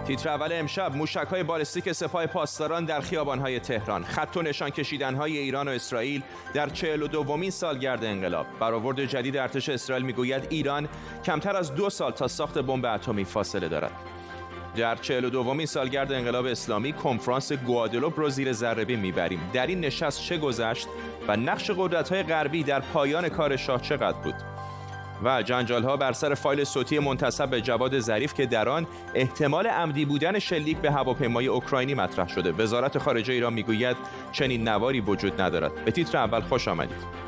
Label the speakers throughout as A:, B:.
A: تیتر اول امشب: موشک‌های بالستیک سپاه پاسداران در خیابان‌های تهران. خط و نشان کشیدن‌های ایران و اسرائیل در 42مین سالگرد انقلاب. برآورد جدید ارتش اسرائیل می‌گوید ایران کمتر از 2 سال تا ساخت بمب اتمی فاصله دارد. در 42مین سالگرد انقلاب اسلامی کنفرانس گوادلوپ رو زیر ذره‌بین می‌بریم. در این نشست چه گذشت و نقش قدرت‌های غربی در پایان کار شاه چقدر بود؟ و جنجال‌ها بر سر فایل صوتی منتسب به جواد ظریف که در آن احتمال عمدی بودن شلیک به هواپیمای اوکراینی مطرح شده. وزارت خارجه ایران میگوید چنین نواری وجود ندارد. به تیتر اول خوش آمدید.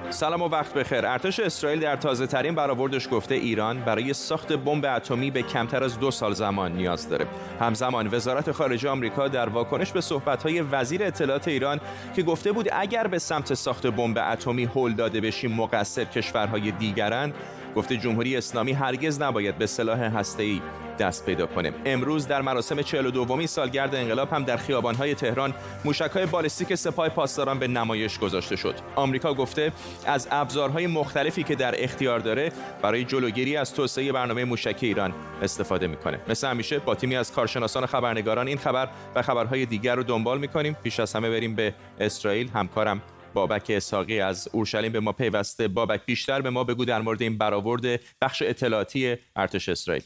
A: سلام و وقت بخیر. ارتش اسرائیل در تازه ترین برآوردش گفته ایران برای ساخت بمب اتمی به کمتر از 2 سال زمان نیاز داره. همزمان وزارت خارجه آمریکا در واکنش به صحبت‌های وزیر اطلاعات ایران که گفته بود اگر به سمت ساخت بمب اتمی هل داده بشیم مقصر کشورهای دیگرند، گفته جمهوری اسلامی هرگز نباید به سلاح هسته‌ای دست پیدا کنه. امروز در مراسم 42مین سالگرد انقلاب هم در خیابان‌های تهران موشک‌های بالستیک سپاه پاسداران به نمایش گذاشته شد. آمریکا گفته از ابزارهای مختلفی که در اختیار داره برای جلوگیری از توسعه برنامه موشکی ایران استفاده می‌کنه. مثل همیشه با تیمی از کارشناسان و خبرنگاران این خبر و خبرهای دیگر رو دنبال می‌کنیم. پیش از همه بریم به اسرائیل. همکارم بابک اسحاقی از اورشلیم به ما پیوسته. بابک، بیشتر به ما بگو در مورد این برآورد بخش اطلاعاتی ارتش اسرائیل.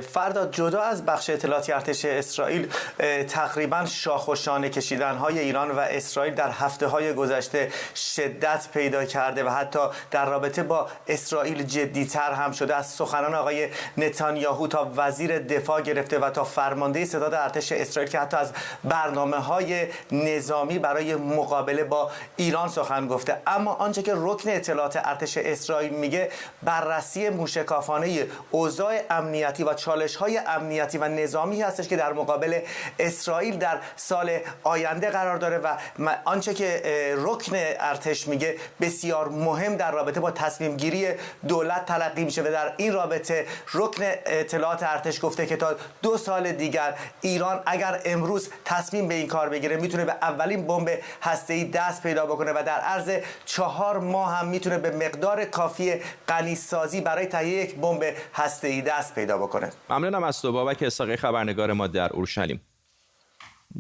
B: فرداد، جدا از بخش اطلاعاتی ارتش اسرائیل، تقریبا شاخ و شانه کشیدن‌های ایران و اسرائیل در هفته‌های گذشته شدت پیدا کرده و حتی در رابطه با اسرائیل جدی‌تر هم شده. از سخنان آقای نتانیاهو تا وزیر دفاع گرفته و تا فرمانده ستاد ارتش اسرائیل که حتی از برنامه‌های نظامی برای مقابله با ایران سخن گفته. اما آنچه که رکن اطلاعات ارتش اسرائیل میگه بررسی موشکافانه اوضاع امنیتی و چالش‌های امنیتی و نظامی هستش که در مقابل اسرائیل در سال آینده قرار داره و آنچه که رکن ارتش میگه بسیار مهم در رابطه با تصمیم گیری دولت تلقی میشه و در این رابطه رکن اطلاعات ارتش گفته که تا 2 سال دیگر ایران اگر امروز تصمیم به این کار بگیره میتونه به اولین بمب هسته‌ای دست پیدا بکنه و در عرض 4 ماه هم میتونه به مقدار کافی غنی‌سازی برای تهیه یک بمب هسته‌ای دست پیدا بکنه.
A: ممنونم از تو بابک اسحاقی، خبرنگار ما در اورشلیم.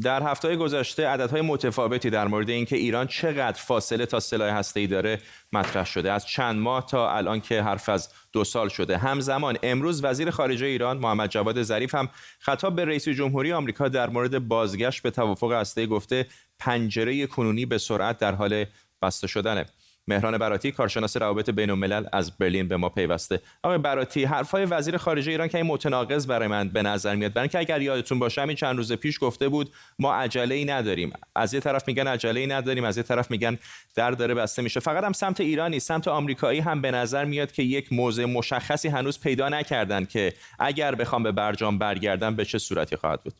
A: در هفته‌های گذشته عددهای متفاوتی در مورد اینکه ایران چقدر فاصله تا سلاح هسته‌ای داره مطرح شده. از چند ماه تا الان که حرف از 2 سال شده. همزمان امروز وزیر خارجه ایران محمد جواد ظریف هم خطاب به رئیس جمهوری آمریکا در مورد بازگشت به توافق هسته‌ای گفته پنجره کنونی به سرعت در حال بسته شدنه. مهران براتی، کارشناس روابط بین‌الملل از برلین به ما پیوسته. آقای براتی، حرفای وزیر خارجه ایران که این متناقض برای من به نظر میاد، برای اینکه اگر یادتون باشه همین چند روز پیش گفته بود ما عجله‌ای نداریم. از یه طرف میگن عجله‌ای نداریم، از یه طرف میگن در داره بسته میشه. فقط هم سمت ایرانی، سمت آمریکایی هم به نظر میاد که یک موضع مشخصی هنوز پیدا نکردن که اگر بخوام به برجام برگردن به چه صورتی خواهد بود.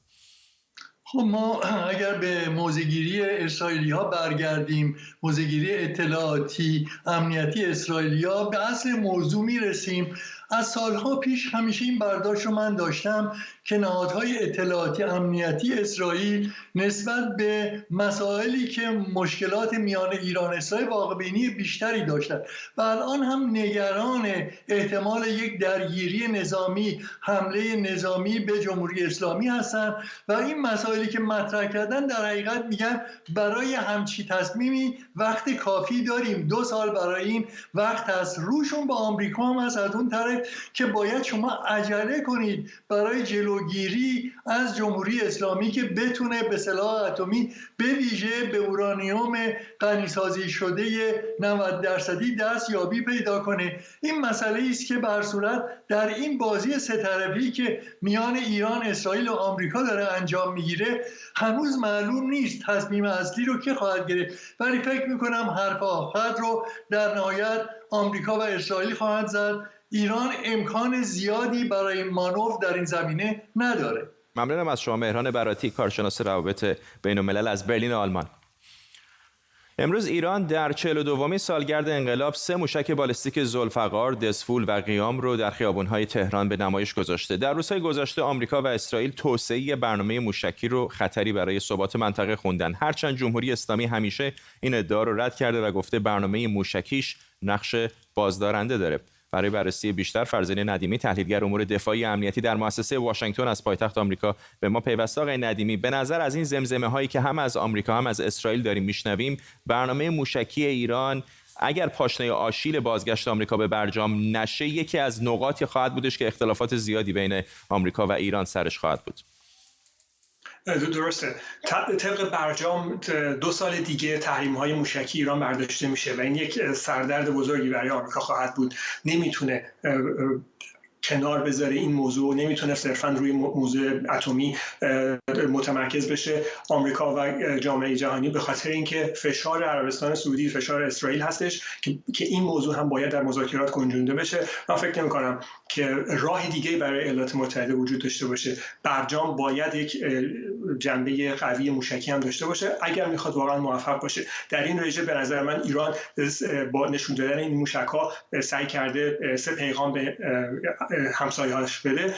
C: خب ما اگر به موضع‌گیری اسرائیلی‌ها برگردیم، موضع‌گیری اطلاعاتی امنیتی اسرائیلی‌ها، به اصل موضوع میرسیم. از سالها پیش همیشه این برداشت رو من داشتم که نهادهای اطلاعاتی امنیتی اسرائیل نسبت به مسائلی که مشکلات میان ایران و اسرائیل واقع‌بینی بیشتری داشتند و الان هم نگران احتمال یک درگیری نظامی، حمله نظامی به جمهوری اسلامی هستند و این مسائلی که مطرح کردن در حقیقت میگن برای همچی تصمیمی وقت کافی داریم، 2 سال برای این وقت هست. روشون با آمریکا هم هست از اون طرف که باید شما عجله کنید برای جلوگیری از جمهوری اسلامی که بتونه به سلاح اتمی به ویژه به اورانیوم غنی‌سازی شده 90% دستیابی پیدا کنه. این مسئله است که به هر صورت در این بازی سه طرفی که میان ایران، اسرائیل و آمریکا داره انجام میگیره هنوز معلوم نیست تصمیم اصلی رو که خواهد گرفت، ولی فکر میکنم حرف آخر رو در نهایت آمریکا و اسرائیل خواهد زد. ایران امکان زیادی برای مانور در این زمینه نداره.
A: ممنونم از شما مهران براتی، کارشناس روابط بین‌الملل از برلین آلمان. امروز ایران در 42مین سالگرد انقلاب 3 موشک بالستیک ذوالفقار، دسفول و قیام رو در خیابان‌های تهران به نمایش گذاشته. در روزهای گذشته آمریکا و اسرائیل توسعه برنامه موشکی رو خطری برای ثبات منطقه خوندن. هرچند جمهوری اسلامی همیشه این ادعا رو رد کرده و گفته برنامه موشکیش نقش بازدارنده داره. برای بررسی بیشتر فرزین ندیمی، تحلیلگر امور دفاعی امنیتی در مؤسسه واشنگتن از پایتخت آمریکا به ما پیوسته. آقای ندیمی، به نظر از این زمزمه هایی که هم از آمریکا هم از اسرائیل داریم میشنویم، برنامه موشکی ایران اگر پاشنه آشیل بازگشت آمریکا به برجام نشه، یکی از نقاطی خواهد بودش که اختلافات زیادی بین آمریکا و ایران سرش خواهد بود.
D: درسته. طبق برجام 2 سال دیگه تحریم‌های موشکی ایران برداشته میشه و این یک سردرد بزرگی برای آمریکا خواهد بود. نمیتونه کنار بذاره این موضوع، نمیتونه صرفاً روی موضوع اتمی متمرکز بشه. آمریکا و جامعه جهانی به خاطر اینکه فشار عربستان سعودی، فشار اسرائیل هستش که این موضوع هم باید در مذاکرات گنجونده بشه. من فکر نمی‌کنم که راه دیگه برای ایالات متحده وجود داشته باشه. برجام باید یک جنبه قوی موشکی هم داشته باشه اگر میخواد واقعا موفق باشه. در این رژه به نظر من ایران با نشون دادن این موشک‌ها سعی کرده 3 پیغام به همسایه‌هاش بده.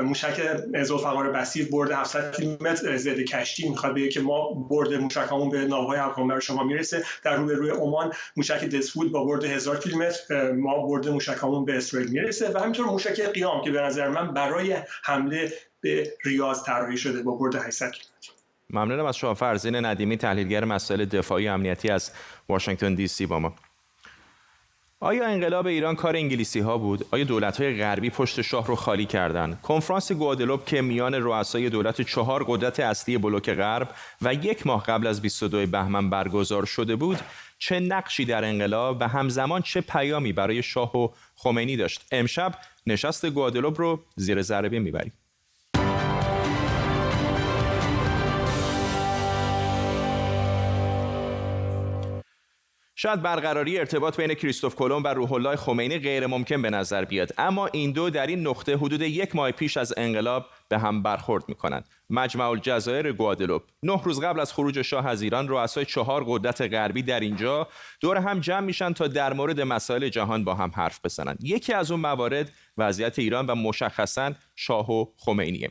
D: موشک ذوالفقار بصیر برد 700 کیلومتر ضد کشتی میخواد بگه که ما برد موشکامون به ناوهای افغان شما میرسه. در روبروی عمان موشک دسفول با برد 1000 کیلومتر ما برد موشکامون به اسرائیل میرسه و همینطور موشک قیام که به نظر من برای حمله به ریاض طراحی شده با برد 800 کیلومتر.
A: ممنونم از شما فرزین ندیمی، تحلیلگر مسائل دفاعی امنیتی از واشنگتن دی سی با ما. آیا انقلاب ایران کار انگلیسی ها بود؟ آیا دولت های غربی پشت شاه رو خالی کردند؟ کنفرانس گوادلوپ که میان رؤسای دولت 4 قدرت اصلی بلوک غرب و 1 ماه قبل از 22 بهمن برگزار شده بود، چه نقشی در انقلاب و همزمان چه پیامی برای شاه و خمینی داشت؟ امشب نشست گوادلوپ رو زیر ذره بین میبریم. شاید برقراری ارتباط بین کریستوف کلمب و روح الله خمینی غیر ممکن به نظر بیاد، اما این دو در این نقطه حدود 1 ماه پیش از انقلاب به هم برخورد می‌کنند. مجمع الجزایر گوادلوپ 9 روز قبل از خروج شاه از ایران، رؤسای 4 قدرت غربی در اینجا دور هم جمع میشن تا در مورد مسائل جهان با هم حرف بزنن. یکی از اون موارد وضعیت ایران و مشخصاً شاه و خمینیه.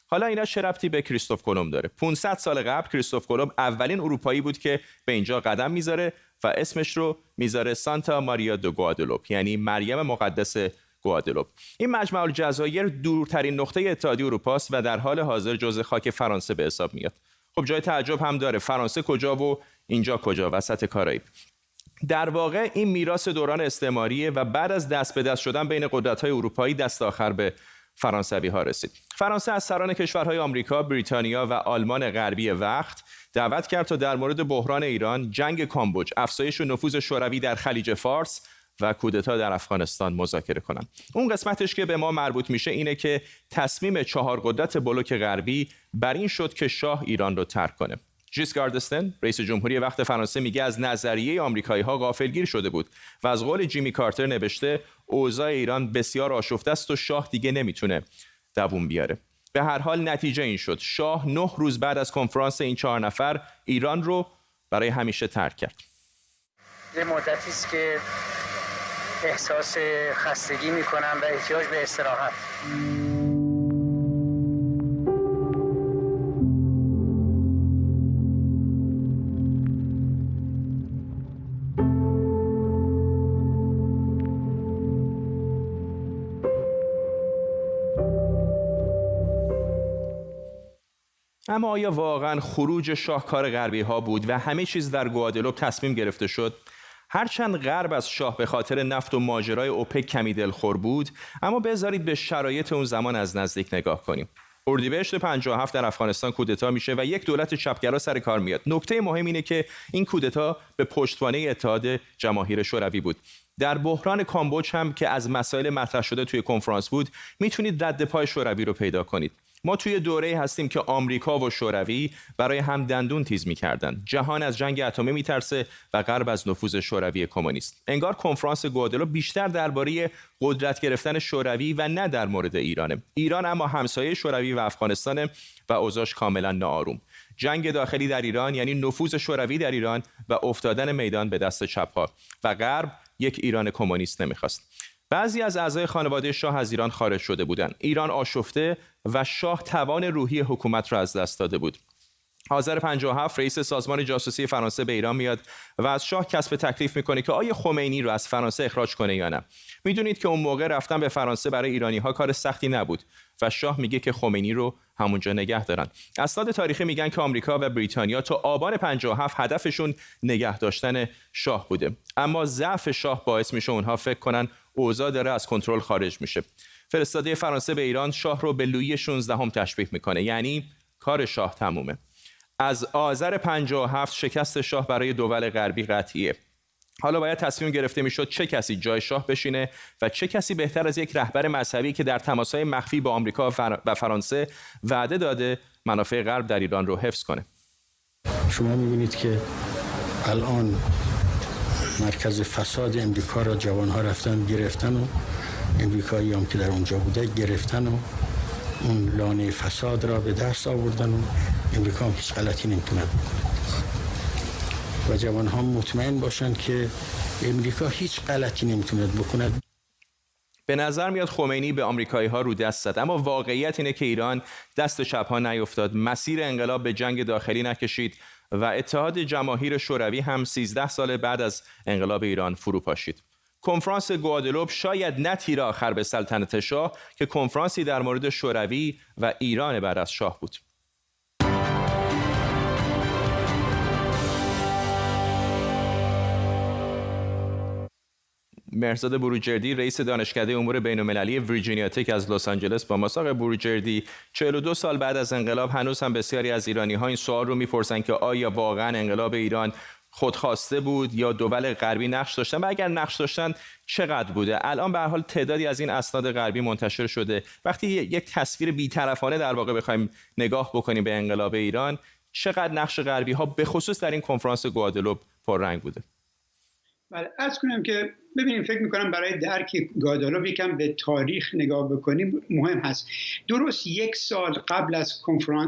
A: حالا اینا چه ربطی به کریستوف کلمب داره؟ 500 سال قبل کریستوف کلمب اولین اروپایی بود که به اینجا قدم میذاره و اسمش رو میذاره سانتا ماریا دو گوادلوپ، یعنی مریم مقدس گوادلوپ. این مجمع الجزایر دورترین نقطه اتحادیه اروپا است و در حال حاضر جزء خاک فرانسه به حساب میاد. خب جای تعجب هم داره، فرانسه کجا و اینجا کجا؟ وسط کارائیب. در واقع این میراث دوران استعماریه و بعد از دست به دست شدن بین قدرت‌های اروپایی دست آخر به فرانسوی ها رسید. فرانسه از سران کشورهای آمریکا، بریتانیا و آلمان غربی وقت دعوت کرد تا در مورد بحران ایران، جنگ کامبوج، افزایش نفوذ شوروی در خلیج فارس و کودتا در افغانستان مذاکره کنند. اون قسمتش که به ما مربوط میشه اینه که تصمیم 4 قدرت بلوک غربی بر این شد که شاه ایران رو ترک کنه. ژیسکار دستن، رئیس جمهوری وقت فرانسه، میگه از نظریه آمریکایی‌ها غافلگیر شده بود و از قول جیمی کارتر نوشته اوضاع ایران بسیار آشفته است و شاه دیگه نمیتونه دووم بیاره. به هر حال نتیجه این شد، شاه 9 روز بعد از کنفرانس این 4 نفر ایران رو برای همیشه ترک کرد.
E: یه مدتی است که احساس خستگی میکنم و احتیاج به استراحت.
A: اما آیا واقعا خروج شاه کار غربی ها بود و همه چیز در گوادلوپ تصمیم گرفته شد؟ هرچند غرب از شاه به خاطر نفت و ماجرای اوپک کمی دلخور بود، اما بذارید به شرایط اون زمان از نزدیک نگاه کنیم. اردیبهشت 57 در افغانستان کودتا میشه و یک دولت چپگرا سر کار میاد. نکته مهم اینه که این کودتا به پشتوانه اتحاد جماهیر شوروی بود. در بحران کامبوج هم که از مسائل مطرح شده توی کنفرانس بود، میتونید رد پای شوروی رو پیدا کنید. ما توی دوره‌ای هستیم که آمریکا و شوروی برای هم دندون تیز می‌کردند. جهان از جنگ اتمی می‌ترسه و غرب از نفوذ شوروی کمونیست. انگار کنفرانس گوادلوپ بیشتر درباره قدرت گرفتن شوروی و نه در مورد ایرانه. ایران اما همسایه شوروی و افغانستان و اوضاعش کاملا ناآروم. جنگ داخلی در ایران یعنی نفوذ شوروی در ایران و افتادن میدان به دست چپ‌ها و غرب یک ایران کمونیست نمی‌خواست. بعضی از اعضای خانواده شاه از ایران خارج شده بودند. ایران آشفته و شاه توان روحی حکومت را از دست داده بود. آذر 57 رئیس سازمان جاسوسی فرانسه به ایران میاد و از شاه کسب تکلیف میکنه که آیا خمینی رو از فرانسه اخراج کنه یا نه. میدونید که اون موقع رفتن به فرانسه برای ایرانی‌ها کار سختی نبود و شاه میگه که خمینی رو همونجا نگه دارن. اسناد تاریخی میگن که آمریکا و بریتانیا تا آبان 57 هدفشون نگه داشتن شاه بوده، اما ضعف شاه باعث میشه اونها فکر کنن اوضاع داره از کنترل خارج میشه. فرستاده فرانسه به ایران شاه رو به لویی 16 تشبیه میکنه، یعنی کار شاه تمومه. از آذر 57 شکست شاه برای دول غربی قطعیه. حالا باید تصمیم گرفته میشد چه کسی جای شاه بشینه و چه کسی بهتر از یک رهبر مذهبی که در تماسهای مخفی با آمریکا و فرانسه وعده داده منافع غرب در ایران رو حفظ کنه.
F: شما می‌بینید که الان مرکز فساد امریکا را جوان‌ها رفتن گرفتن و امریکایی هم که در اونجا بوده گرفتن و اون لانه فساد را به دست آوردن و امریکا هم هیچ غلطی نمی‌تونه بکنه و جوان‌ها مطمئن باشن که امریکا هیچ غلطی نمی‌تونه بکنه.
A: به نظر میاد خمینی به آمریکایی‌ها رو دست زد، اما واقعیت اینه که ایران دست چپ‌ها نیفتاد، مسیر انقلاب به جنگ داخلی نکشید و اتحاد جماهیر شوروی هم 13 سال بعد از انقلاب ایران فرو پاشید. کنفرانس گوادلوپ شاید نه تیر آخر به سلطنت شاه که کنفرانسی در مورد شوروی و ایران بعد از شاه بود. مهرزاد بروجردی رئیس دانشکده امور بین‌المللی ویرجینیا تک از لس آنجلس با ما. آقای بروجردی، 42 سال بعد از انقلاب هنوز هم بسیاری از ایرانی‌ها این سوال رو می‌پرسن که آیا واقعاً انقلاب ایران خودخواسته بود یا دول غربی نقش داشتن و اگر نقش داشتن چقدر بوده؟ الان به هر حال تعدادی از این اسناد غربی منتشر شده. وقتی یک تصویر بی‌طرفانه در واقع بخوایم نگاه بکنیم به انقلاب ایران، چقدر نقش غربی‌ها به خصوص در این کنفرانس گوادلوپ پررنگ بوده؟
G: بله، عرض کنم که ببینیم، فکر میکنم برای درک گوادلوپ یکم به تاریخ نگاه بکنیم مهم هست. درست یک سال قبل از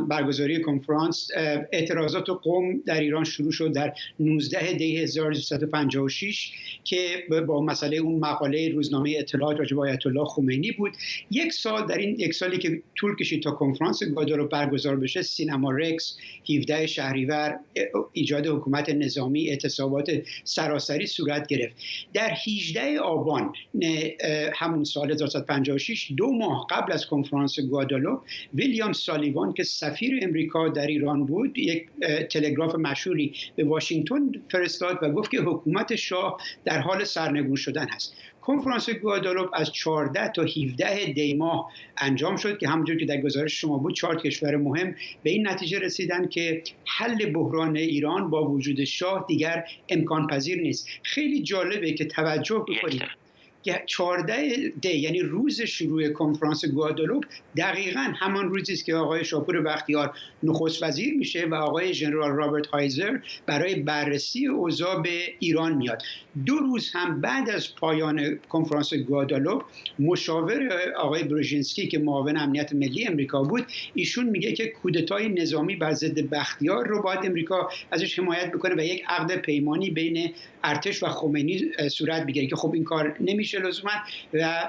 G: برگزاری کنفرانس اعتراضات قوم در ایران شروع شد در 19 دی 1356 که با مسئله اون مقاله روزنامه اطلاعات راجع به آیت الله خمینی بود. یک سال، در این یک سالی که طول کشید تا کنفرانس گوادلوپ برگزار بشه، سینما رکس 17 شهریور ایجاد حکومت نظامی، اعتصابات سراسری صورت گرفت. در 18 آبان همون سال 1956، 2 ماه قبل از کنفرانس گوادلوپ، ویلیام سالیوان که سفیر امریکا در ایران بود یک تلگراف مشهوری به واشنگتن فرستاد و گفت که حکومت شاه در حال سرنگون شدن است. کنفرانس گوادلوپ از 14 تا 17 دی ماه انجام شد که همونجور که در گزارش شما بود 4 کشور مهم به این نتیجه رسیدن که حل بحران ایران با وجود شاه دیگر امکان پذیر نیست. خیلی جالبه که توجه بکنید که 14 دی یعنی روز شروع کنفرانس گوادلوپ دقیقاً همان روزی است که آقای شاپور بختیار نخست وزیر میشه و آقای ژنرال رابرت هایزر برای بررسی اوضاع به ایران میاد. 2 روز هم بعد از پایان کنفرانس گوادلوپ، مشاور آقای بروژینسکی که معاون امنیت ملی امریکا بود، ایشون میگه که کودتای نظامی بر ضد بختیار رو باید امریکا ازش حمایت بکنه و یک عقد پیمانی بین ارتش و خمینی صورت بگیره که خب این کار نمیشه لزوما و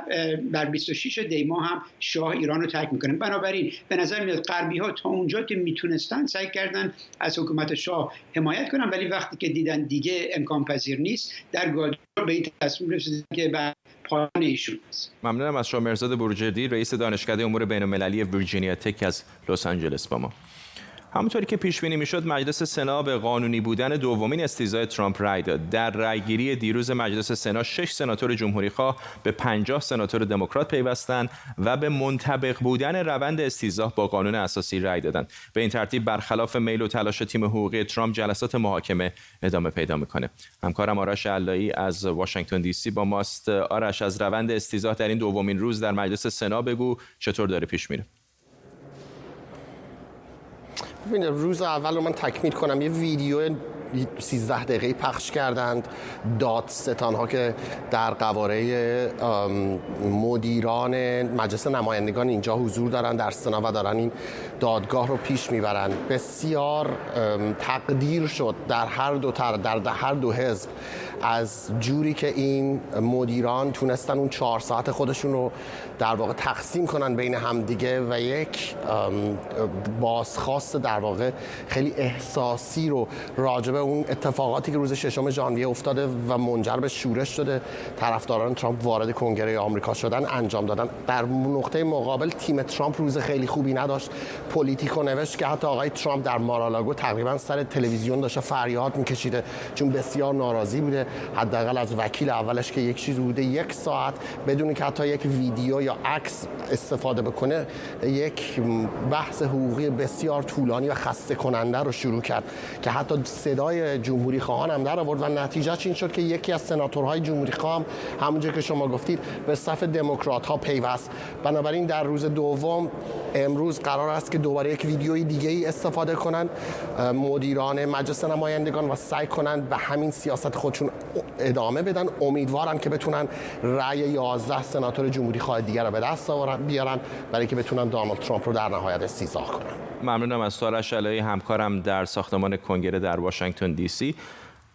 G: در 26 دی ماه هم شاه ایران رو ترک میکنه. بنابراین به نظر میاد غربی ها تا اونجا که میتونستن سعی کردن از حکومت شاه حمایت کنن، ولی وقتی که دیدن دیگه امکان پذیر نیست، در گوادلوپ به این تصمیم رسیدن که بعد پایان ایشون است.
A: ممنونم از شما مهرزاد بروجردی رئیس دانشکده امور بین‌المللی ویرجینیا تک از لس آنجلس با ما. همونطوری که پیش بینی میشد، مجلس سنا به قانونی بودن دومین استیضاح ترامپ رأی داد. در رأیگیری دیروز مجلس سنا 6 سناتور جمهوری‌خواه به 50 سناتور دموکرات پیوستند و به منطبق بودن روند استیضاح با قانون اساسی رأی دادند. به این ترتیب برخلاف میل و تلاش تیم حقوقی ترامپ، جلسات محاکمه ادامه پیدا میکنه. همکارم آرش علایی از واشنگتن دی سی با ماست. آرش، از روند استیضاح در این دومین روز در مجلس سنا بگو، چطور داره پیش میره؟
H: ببینید، روز اول رو من تکمیل کنم. یه ویدیو 13 دقیقه پخش کردند. دادستان‌ها که در قواره مدیران مجلس نمایندگان اینجا حضور دارند در سنا و دارن این دادگاه رو پیش میبرند. بسیار تقدیر شد در هر دو حزب از جوری که این مدیران تونستن اون 4 ساعت خودشون رو در واقع تقسیم کنن بین همدیگه و یک بازخواست در واقع خیلی احساسی رو راجع به اون اتفاقاتی که روز 6 ژانویه افتاده و منجر به شورش شده طرفداران ترامپ وارد کنگره آمریکا شدن انجام دادن. در نقطه مقابل تیم ترامپ روز خیلی خوبی نداشت. پلیتیکو نوشت که حتی آقای ترامپ در مارالاگو تقریبا سر تلویزیون داشته فریاد میکشیده چون بسیار ناراضی بوده، حداقل از وکیل اولش که یک چیز بوده 1 ساعت بدون که حتی یک ویدیو یا عکس استفاده بکنه یک بحث حقوقی بسیار طولانی و خسته کننده رو شروع کرد که حتی صدای جمهوری خواهان هم در آورد و نتیجهش این شد که یکی از سناتورهای جمهوری خواه همونجوری که شما گفتید به صف دموکرات ها پیوست. بنابراین در روز دوم امروز قرار است که دوباره یک ویدیوی دیگه ای استفاده کنن مدیران مجلس نمایندگان و سعی کنن به همین سیاست خودشون ادامه بدن. امیدوارم که بتونن رأی 11 سناتور جمهوری خواه دیگر رو به دست بیارن برای که بتونن دونالد ترامپ رو در نهایت استیضاح کنن.
A: ممنونم از آرش علایی همکارم در ساختمان کنگره در واشنگتن دی سی.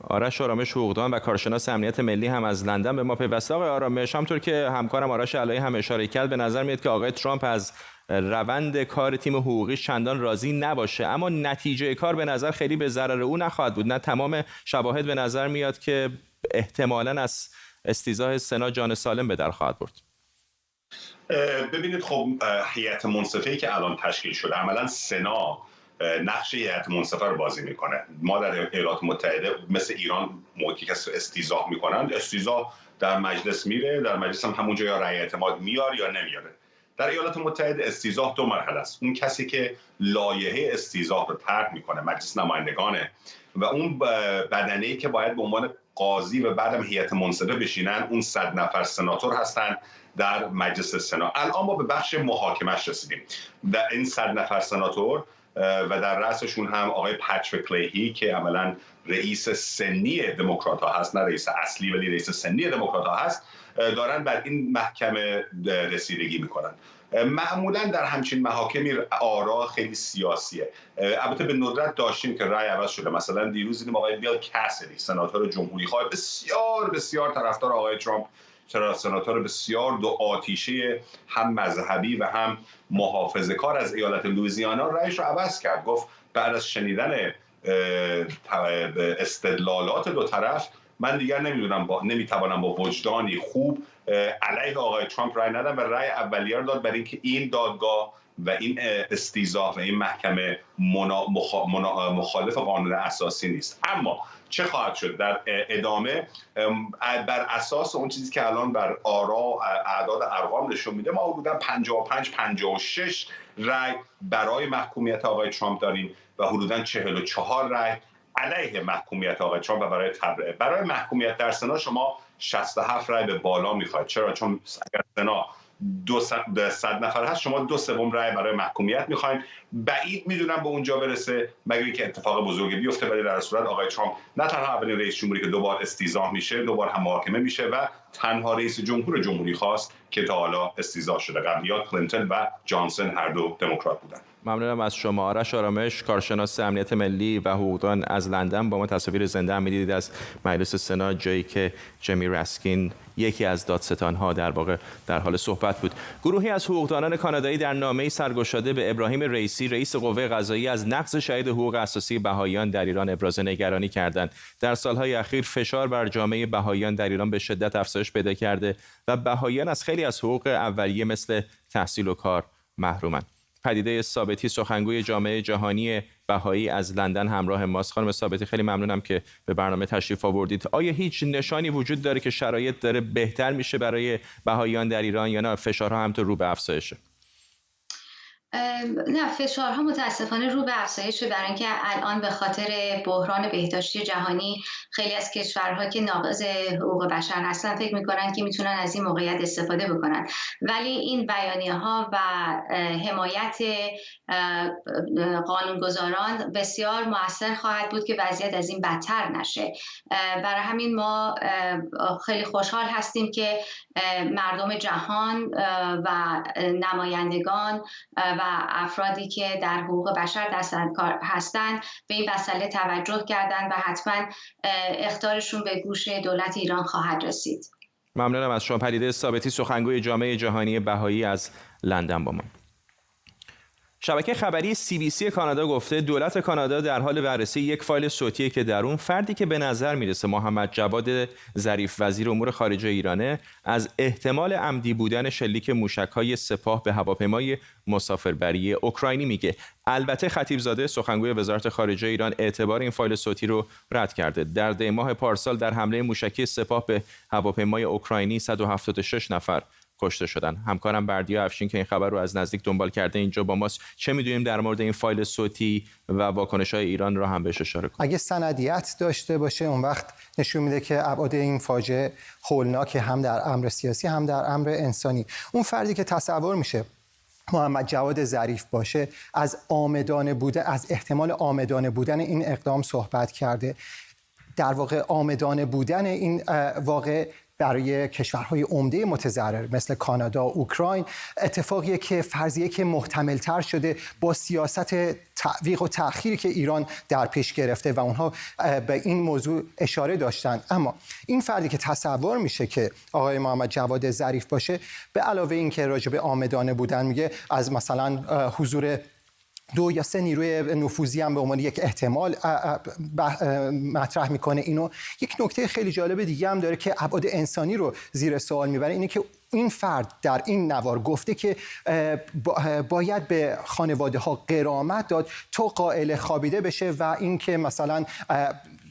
A: آرش آرامش حقوقدان و کارشناس امنیت ملی هم از لندن به ما پیوسته. آقای آرامش، همطور که همکارم آرش علایی هم اشاره کرد به نظر میاد که آقای ترامپ از روند کار تیم حقوقی چندان راضی نباشه، اما نتیجه کار به نظر خیلی به ضرر او نخواهد بود. نه تمام شواهد به نظر میاد که احتمالاً از استیضاح سنا جان سالم به در خواهد برد.
I: ببینید خب هیئت منصفه‌ای که الان تشکیل شده عملاً سنا نقش هیئت منصفه رو بازی میکنه. ما در ایالات متحده مثل ایران موقعی که استیضاح میکنن استیضاح در مجلس میره، در مجلس هم همونجا یا رأی اعتماد میار یا نمیاره. در ایالات متحده استیضاح 2 مرحله است. اون کسی که لایحه استیضاح رو طرح میکنه مجلس نمایندگانه و اون بدنه‌ای که باید به عنوان قاضی و بعدم هیئت منصفه بشینن اون 100 نفر سناتور هستن در مجلس سنا. الان ما به بخش محاکمش رسیدیم. در این 100 نفر سناتور و در رأسشون هم آقای پاتریک لیهی که عملاً رئیس سنی دموکرات‌ها هست، نه رئیس اصلی ولی رئیس سنی دموکرات‌ها هست، دارن بر این محکمه رسیدگی میکنن. معمولا در همچین محاکمی آرا خیلی سیاسیه. البته به ندرت داشتیم که رأی عوض شده. مثلا دیروز دیدیم آقای بیل کاسدی سناتور جمهوری خواه بسیار بسیار طرفدار آقای ترامپ، سناتور بسیار دو آتیشه هم مذهبی و هم محافظه‌کار از ایالت لوئیزیانا رأیش رو عوض کرد. گفت بعد از شنیدن استدلالات دو طرف من دیگر نمیتوانم با وجدانی خوب علیه آقای ترامپ رأی ندم و رأی اولیه رو داد برای اینکه این دادگاه و این استیضاح و این محکمه مخالف قانون اساسی نیست. اما چه خواهد شد در ادامه؟ بر اساس اون چیزی که الان بر آرا اعداد ارقام نشون میده ما حدوداً 55-56 رأی برای محکومیت آقای ترامپ داریم و حدوداً 44 رأی علیه محکومیت آقای ترامپ و برای تبرئه. برای محکومیت در سنا شما 67 رأی به بالا میخواید. چرا؟ چون اگر سنا 200 نفر هست شما 2/3 رأی برای محکومیت میخواین. بعید میدونم به اونجا برسه مگر اینکه اتفاق بزرگی بیفته، ولی در صورت آقای ترامپ نه تنها اولین رئیس جمهوری که 2 بار استیضاح میشه، 2 بار هم محاکمه میشه و تنها رئیس جمهور جمهوری خواست که تا حالا استیضاح شده. قبلیات کلینتون و جانسون هر دو دموکرات بودن.
A: ممنونم از شما. آرش آرامش، کارشناس امنیت ملی و حقوقدان از لندن، با ما تصاویر زنده هم می‌دیدید از مجلس سنا، جایی که جمی راسکین یکی از دادستان‌ها در واقع در حال صحبت بود. گروهی از حقوقدانان کانادایی در نامه‌ای سرگشاده به ابراهیم رئیسی، رئیس قوه قضاییه، از نقض شدید حقوق اساسی بهائیان در ایران ابراز نگرانی کردند. در سال‌های اخیر فشار بر جامعه بهائیان در ایران به شدت افزایش پیدا کرده و بهائیان از خیلی از حقوق اولیه مثل تحصیل و کار محرومند. پدیده ثابتی، سخنگوی جامعه جهانی بهایی از لندن همراه ماست. خانم ثابتی، خیلی ممنونم که به برنامه تشریف آوردید. آیا هیچ نشانی وجود داره که شرایط داره بهتر میشه برای بهاییان در ایران یا نه فشارها همینطور رو به افزایشه؟
J: نه، فشارها متاسفانه رو به افزایش، برای اینکه الان به خاطر بحران بهداشتی جهانی خیلی از کشورها که ناقض حقوق بشر هستن فکر میکنن که میتونن از این موقعیت استفاده بکنن، ولی این بیانیه‌ها و حمایت قانونگذاران بسیار مؤثر خواهد بود که وضعیت از این بدتر نشه. برای همین ما خیلی خوشحال هستیم که مردم جهان و نمایندگان و افرادی که در حقوق بشر دستندکار هستند به این مسئله توجه کردند و حتما اخطارشون به گوش دولت ایران خواهد رسید.
A: ممنونم از شما پدیده ثابتی، سخنگوی جامعه جهانی بهایی از لندن با ما. شبکه خبری CBC کانادا گفته دولت کانادا در حال بررسی یک فایل صوتی که در اون فردی که به نظر میرسه محمد جواد ظریف وزیر امور خارجه ایرانه از احتمال عمدی بودن شلیک موشک‌های سپاه به هواپیمای مسافربری اوکراینی میگه. البته خطیبزاده سخنگوی وزارت خارجه ایران اعتبار این فایل صوتی رو رد کرده. در دی ماه پارسال در حمله موشکی سپاه به هواپیمای اوکراینی 176 نفر کشته شدن. همکارم بردیا افشین که این خبر رو از نزدیک دنبال کرده اینجا با ماست. چه میدونیم در مورد این فایل صوتی و واکنش‌های ایران رو هم بهش اشاره کنیم؟
K: اگه سندیت داشته باشه اون وقت نشون میده که ابعاد این فاجعه هولناک، هم در امر سیاسی هم در امر انسانی. اون فردی که تصور میشه محمد جواد ظریف باشه از احتمال عامدانه بودن این اقدام صحبت کرده. در واقع عامدانه بودن این واقع برای کشورهای عمده متضرر مثل کانادا و اوکراین اتفاقیه که فرضیه که محتمل‌تر شده با سیاست تعویق و تأخیری که ایران در پیش گرفته و اونها به این موضوع اشاره داشتن. اما این فردی که تصور میشه که آقای محمد جواد ظریف باشه، به علاوه این که راجع به عامدانه بودن میگه، از مثلا حضور 2 یا 3 نیروی نفوذی هم به عنوان یک احتمال مطرح میکنه. اینو یک نکته خیلی جالب دیگه هم داره که ابعاد انسانی رو زیر سوال میبره، اینه که این فرد در این نوار گفته که باید به خانواده ها غرامت داد تا قائل خوابیده بشه و اینکه مثلا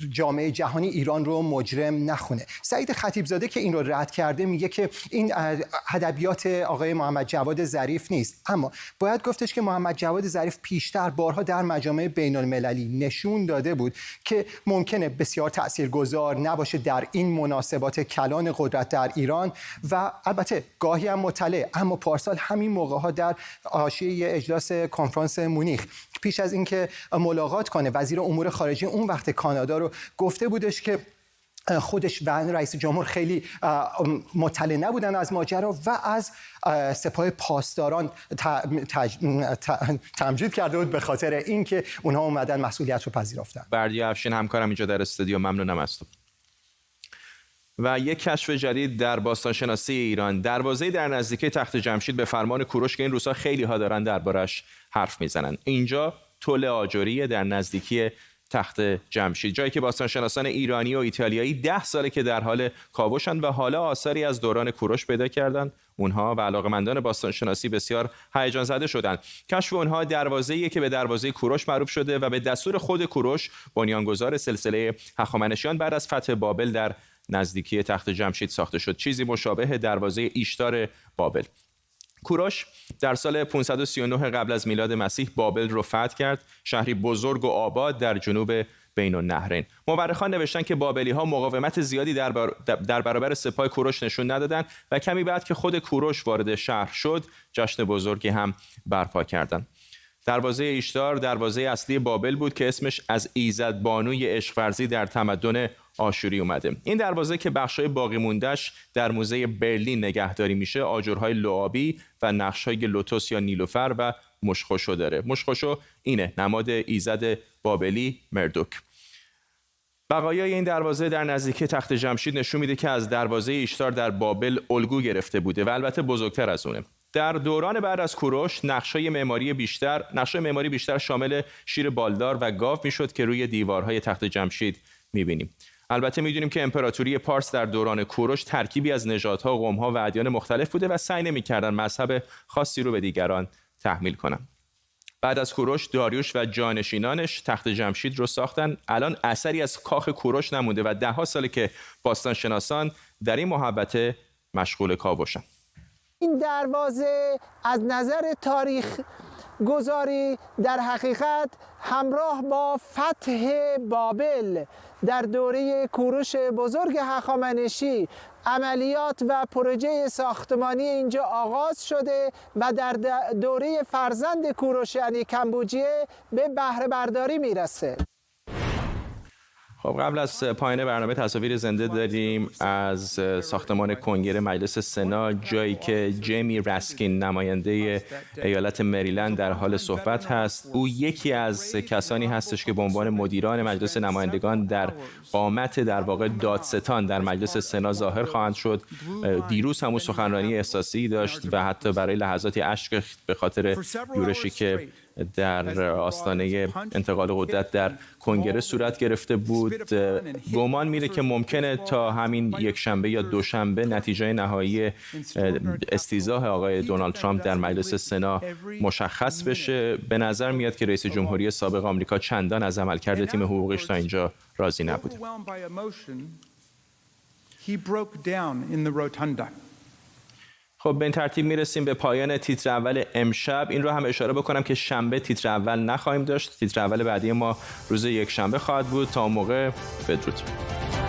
K: جامعه جهانی ایران رو مجرم نخونه. سعید خطیبزاده که این رو رد کرده میگه که این ادبیات آقای محمد جواد ظریف نیست، اما باید گفتش که محمد جواد ظریف پیشتر بارها در مجامع بین المللی نشون داده بود که ممکنه بسیار تاثیرگذار نباشه در این مناسبات کلان قدرت در ایران و البته گاهی هم مطلع. اما پارسال همین موقع‌ها در حاشیه اجلاس کنفرانس مونیخ پیش از اینکه ملاقات کنه وزیر امور خارجه اون وقت کانادا رو گفته بودش که خودش و رئیس جمهور خیلی مطلع نبودن از ماجرا و از سپاه پاسداران تمجید کرده بود به خاطر اینکه اونها اومدن مسئولیت رو پذیرفتن.
A: بردیا افشین همکارم اینجا در استودیو، ممنونم از تو. و یک کشف جدید در باستانشناسی ایران، دروازه‌ای در نزدیکی تخت جمشید به فرمان کوروش که این روزها خیلی ها دارن دربارش حرف میزنن. اینجا تل آجری در نزدیکی تخت جمشید، جایی که باستانشناسان ایرانی و ایتالیایی 10 ساله که در حال کاوشند و حالا آثاری از دوران کوروش پیدا کردند. اونها و علاقه‌مندان باستانشناسی بسیار هیجان زده شدند. کشف اونها دروازه‌ای که به دروازه کوروش معروف شده و به دستور خود کوروش بنیانگذار سلسله هخامنشیان بعد از فتح بابل در نزدیکی تخت جمشید ساخته شد، چیزی مشابه دروازه ایشتار بابل. کوروش در سال 539 قبل از میلاد مسیح بابل رو فتح کرد، شهری بزرگ و آباد در جنوب بین النهرین. مورخان نوشتن که بابلی‌ها مقاومت زیادی در برابر سپاه کوروش نشون ندادند و کمی بعد که خود کوروش وارد شهر شد، جشن بزرگی هم برپا کردند. دروازه ایشتار دروازه اصلی بابل بود که اسمش از ایزد بانوی عشق ورزی در تمدن آشوری اومده. این دروازه که بخشای باقی مونده‌اش در موزه برلین نگهداری میشه، آجرهای لعابی و نقش‌های لوتوس یا نیلوفر و مشخوشو داره. مشخوشو اینه، نماد ایزد بابلی مردوک. بقایای این دروازه در نزدیکی تخت جمشید نشون میده که از دروازه ایشتار در بابل الگو گرفته بوده و البته بزرگتر از اونه. در دوران بعد از کوروش نقشای معماری بیشتر شامل شیر بالدار و گاو میشد که روی دیوارهای تخت جمشید میبینیم. البته میدونیم که امپراتوری پارس در دوران کوروش ترکیبی از نژادها، قوم‌ها و ادیان مختلف بوده و سعی نمی‌کردن مذهب خاصی رو به دیگران تحمیل کنن. بعد از کوروش داریوش و جانشینانش تخت جمشید رو ساختن. الان اثری از کاخ کوروش نمونده و 10 ساله که باستانشناسان در این محوطه مشغول کاوشن.
L: این دروازه از نظر تاریخ گذاری در حقیقت همراه با فتح بابل در دوره کوروش بزرگ هخامنشی عملیات و پروژه ساختمانی اینجا آغاز شده و در دوره فرزند کوروش یعنی کمبوجیه به بهره برداری میرسه.
A: خب قبل از پایان برنامه تصاویر زنده داریم از ساختمان کنگره مجلس سنا، جایی که جیمی راسکین نماینده ایالت مریلند در حال صحبت هست. او یکی از کسانی هستش که به عنوان مدیران مجلس نمایندگان در قامت در واقع دادستان در مجلس سنا ظاهر خواهند شد. دیروز هم سخنرانی احساسی داشت و حتی برای لحظاتی اشک به خاطر یورشی که در آستانه انتقال قدرت در کنگره صورت گرفته بود. گمان میره که ممکنه تا همین یک شنبه یا دوشنبه نتیجه نهایی استیضاح آقای دونالد ترامپ در مجلس سنا مشخص بشه. به نظر میاد که رئیس جمهوری سابق آمریکا چندان از عملکرد تیم حقوقیش تا اینجا راضی نبوده. خب به این ترتیب میرسیم به پایان تیتر اول امشب. این رو هم اشاره بکنم که شنبه تیتر اول نخواهیم داشت. تیتر اول بعدی ما روز یک شنبه خواهد بود. تا اون موقع بدرود.